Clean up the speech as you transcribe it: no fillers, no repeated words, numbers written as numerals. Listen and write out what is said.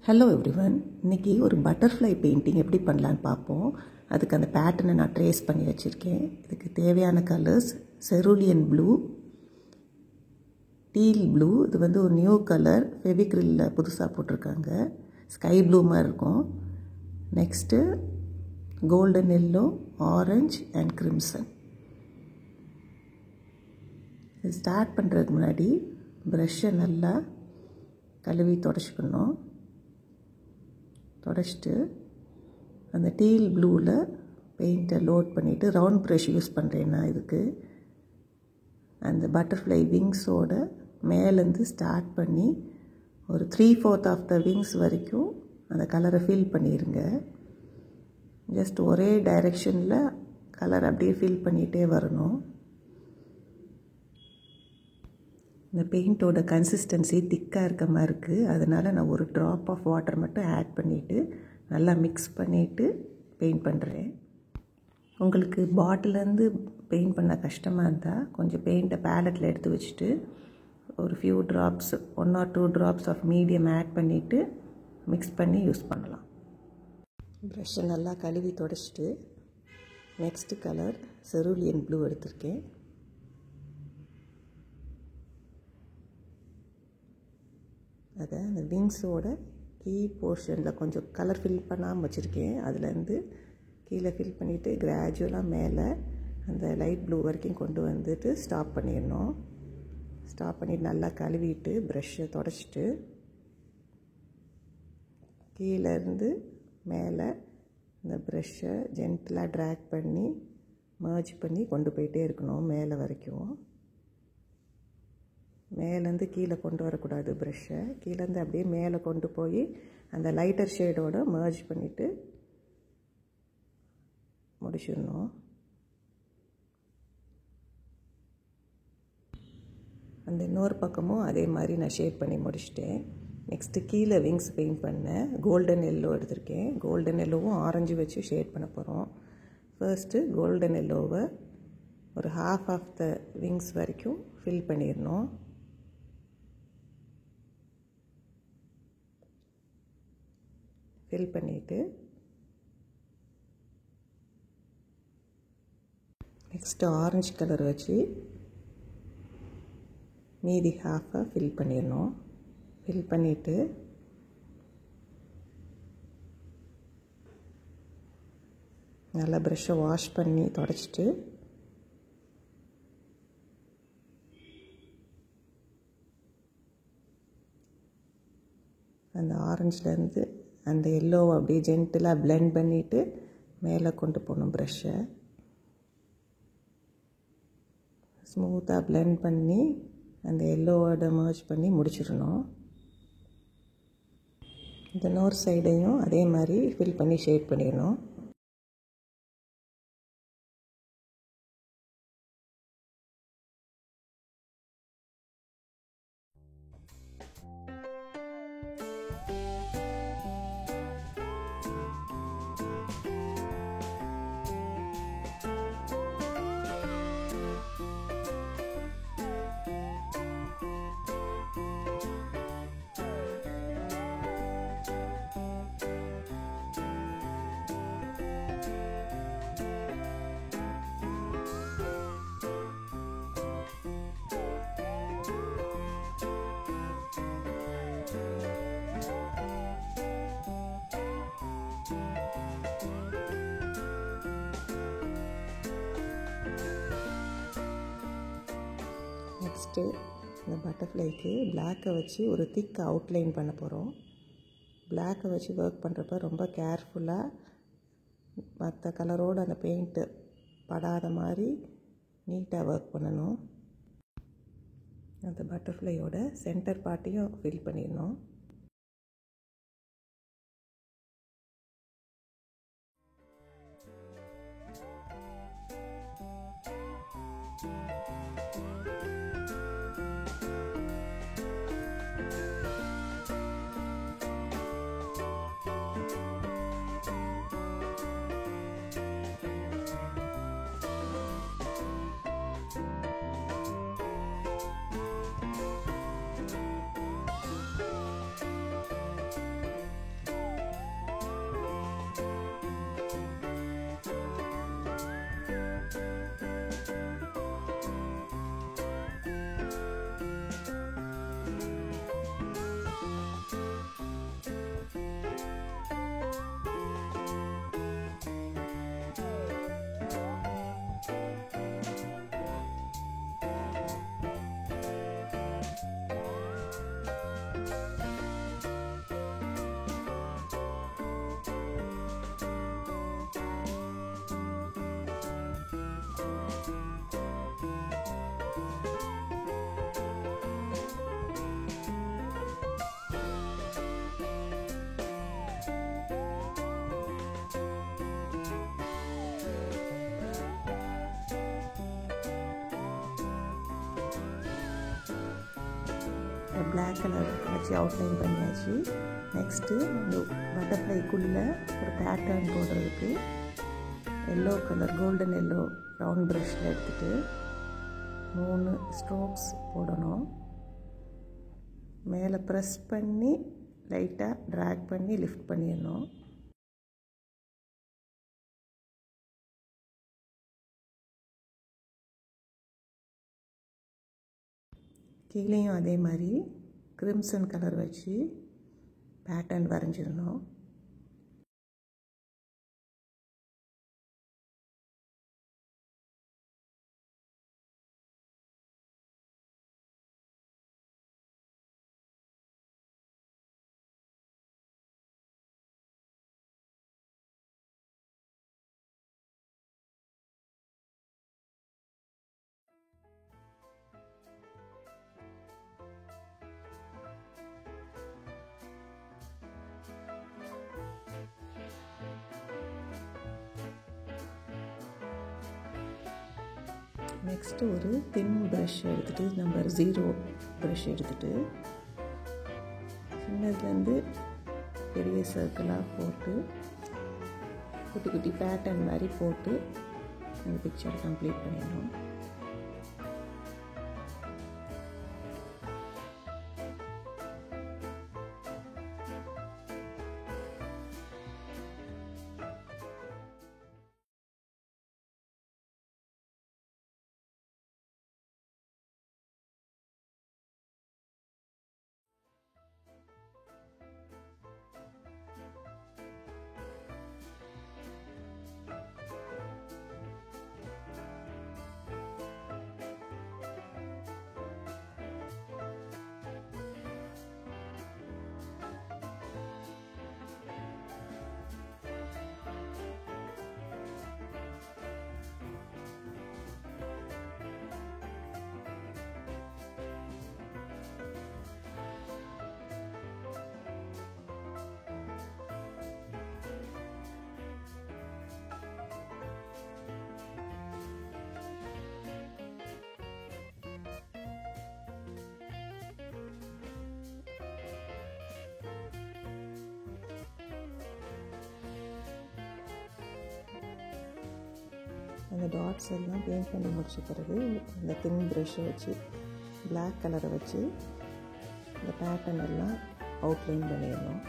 Hello everyone, இன்றைக்கி ஒரு butterfly painting எப்படி பண்ணலான்னு பார்ப்போம். அதுக்கு அந்த பேட்டர்னை நான் ட்ரேஸ் பண்ணி வச்சுருக்கேன். இதுக்கு தேவையான colours cerulean blue, deal blue, இது வந்து ஒரு நியூ கலர் ஃபெவிக்ரில்லில் புதுசாக போட்டிருக்காங்க, ஸ்கை ப்ளூ மாதிரி இருக்கும். Next golden yellow, orange and crimson. இது ஸ்டார்ட் பண்ணுறதுக்கு முன்னாடி ப்ரஷ்ஷை நல்லா கழுவி தொடச்சிக்கணும். தொடச்சிட்டு அந்த டீல் ப்ளூவில் பெயிண்ட்டை லோட் பண்ணிவிட்டு ரவுண்ட் ப்ரஷ் யூஸ் பண்ணுறேன்னா இதுக்கு அந்த பட்டர்ஃப்ளை விங்ஸோட மேலேருந்து ஸ்டார்ட் பண்ணி ஒரு 3/4 ஆஃப் த விங்ஸ் வரைக்கும் அந்த கலரை ஃபில் பண்ணிடுங்க. ஜஸ்ட் ஒரே டைரெக்ஷனில் கலர் அப்படியே ஃபில் பண்ணிகிட்டே வரணும். இந்த பெயிண்ட்டோட கன்சிஸ்டன்சி திக்காக இருக்க மாதிரி இருக்குது, அதனால் நான் ஒரு ட்ராப் ஆஃப் வாட்டர் மட்டும் ஆட் பண்ணிவிட்டு நல்லா மிக்ஸ் பண்ணிவிட்டு பெயிண்ட் பண்ணுறேன். உங்களுக்கு பாட்டிலேருந்து பெயிண்ட் பண்ண கஷ்டமாக இருந்தால் கொஞ்சம் பெயிண்ட்டை பேலட்டில் எடுத்து வச்சுட்டு ஒரு few drops 1 or 2 drops of medium add பண்ணிவிட்டு மிக்ஸ் பண்ணி யூஸ் பண்ணலாம். ப்ரஷ்ஷை நல்லா கழுவி தொடச்சிட்டு நெக்ஸ்ட்டு கலர் செருலியன் ப்ளூ எடுத்திருக்கேன். அதை அந்த விங்ஸோட கீ போர்ஷனில் கொஞ்சம் கலர் ஃபில் பண்ணாமல் வச்சுருக்கேன். அதுலேருந்து கீழே ஃபில் பண்ணிவிட்டு கிராஜுவலாக மேலே அந்த லைட் ப்ளூ வரைக்கும் கொண்டு வந்துட்டு ஸ்டாப் பண்ணிடணும். ஸ்டாப் பண்ணிவிட்டு நல்லா கழுவிட்டு ப்ரஷ்ஷை தொடச்சிட்டு கீழேருந்து மேலே இந்த ப்ரஷ்ஷை ஜென்டிலாக ட்ராக் பண்ணி மர்ஜ் பண்ணி கொண்டு போயிட்டே இருக்கணும் மேலே வரைக்கும். மேலேருந்து கீழே கொண்டு வரக்கூடாது, ப்ரஷ்ஷை கீழேருந்து அப்படியே மேலே கொண்டு போய் அந்த லைட்டர் ஷேடோடு மர்ஜ் பண்ணிவிட்டு முடிச்சிடணும். அந்த இன்னொரு பக்கமும் அதே மாதிரி நான் ஷேட் பண்ணி முடிச்சிட்டேன். நெக்ஸ்ட்டு கீழே விங்ஸ் பெயிண்ட் பண்ணேன். கோல்டன் எல்லோ எடுத்திருக்கேன். கோல்டன் எல்லோவும் ஆரஞ்சு வச்சு ஷேட் பண்ண போகிறோம். ஃபர்ஸ்ட்டு கோல்டன் எல்லோவை ஒரு ஹாஃப் ஆஃப் த விங்ஸ் வரைக்கும் ஃபில் பண்ணிடணும். ஃபில் பண்ணிவிட்டு நெக்ஸ்ட்டு ஆரஞ்சு கலர் வச்சு மீதி ஹாஃபை ஃபில் பண்ணிடணும். ஃபில் பண்ணிவிட்டு நல்லா ப்ரஷ்ஷை வாஷ் பண்ணி தொடச்சிட்டு அந்த ஆரஞ்சிலேருந்து அந்த எல்லோவை அப்படியே ஜென்டிலாக பிளெண்ட் பண்ணிவிட்டு மேலே கொண்டு போகணும். ப்ரஷ்ஷை ஸ்மூத்தாக பிளெண்ட் பண்ணி அந்த எல்லோவோட மர்ஜ் பண்ணி முடிச்சிடணும். இந்த இன்னொரு சைடையும் அதே மாதிரி ஃபில் பண்ணி ஷேட் பண்ணிடணும். நெக்ஸ்ட்டு இந்த பட்டர்ஃப்ளைக்கு பிளாக்கை வச்சு ஒரு திக் அவுட்லைன் பண்ண போகிறோம். பிளாக்கை வச்சு ஒர்க் பண்ணுறப்ப ரொம்ப கேர்ஃபுல்லாக மற்ற கலரோடு அந்த பெயிண்ட்டு படாத மாதிரி நீட்டாக ஒர்க் பண்ணணும். அந்த பட்டர்ஃப்ளையோட சென்டர் பார்ட்டையும் ஃபில் பண்ணிடணும். பிளாக் கலர் வச்சு அவுட்லைன் பண்ணியாச்சு. நெக்ஸ்ட்டு இந்த பட்டர்ஃப்ளைக்குள்ளே ஒரு பேட்டர்ன் போடுறதுக்கு yellow colour golden yellow round ப்ரஷில் எடுத்துகிட்டு 3 ஸ்ட்ரோக்ஸ் போடணும். மேலே ப்ரெஸ் பண்ணி லைட்டாக ட்ராக் பண்ணி லிஃப்ட் பண்ணிடணும். கீழேயும் அதே மாதிரி கிரிம்சன் கலர் வச்சு பேட்டர்ன் வரைஞ்சிடணும். நெக்ஸ்ட்டு ஒரு தின் ப்ரஷ் எடுத்துகிட்டு நம்பர் 0 ப்ரஷ் எடுத்துகிட்டு சின்னதுலேருந்து பெரிய சர்க்கிளாக போட்டு குட்டி குட்டி பேட்டர்ன் மாதிரி போட்டு இந்த பிக்சர் கம்ப்ளீட் பண்ணிடணும். அந்த டாட்ஸ் எல்லாம் பெயிண்ட் பண்ணி முடிச்ச பிறகு இந்த தின் ப்ரஷ்ஷை வச்சு பிளாக் கலரை வச்சு இந்த பேட்டர்ன் எல்லாம் அவுட்லைன் பண்ணிடணும்.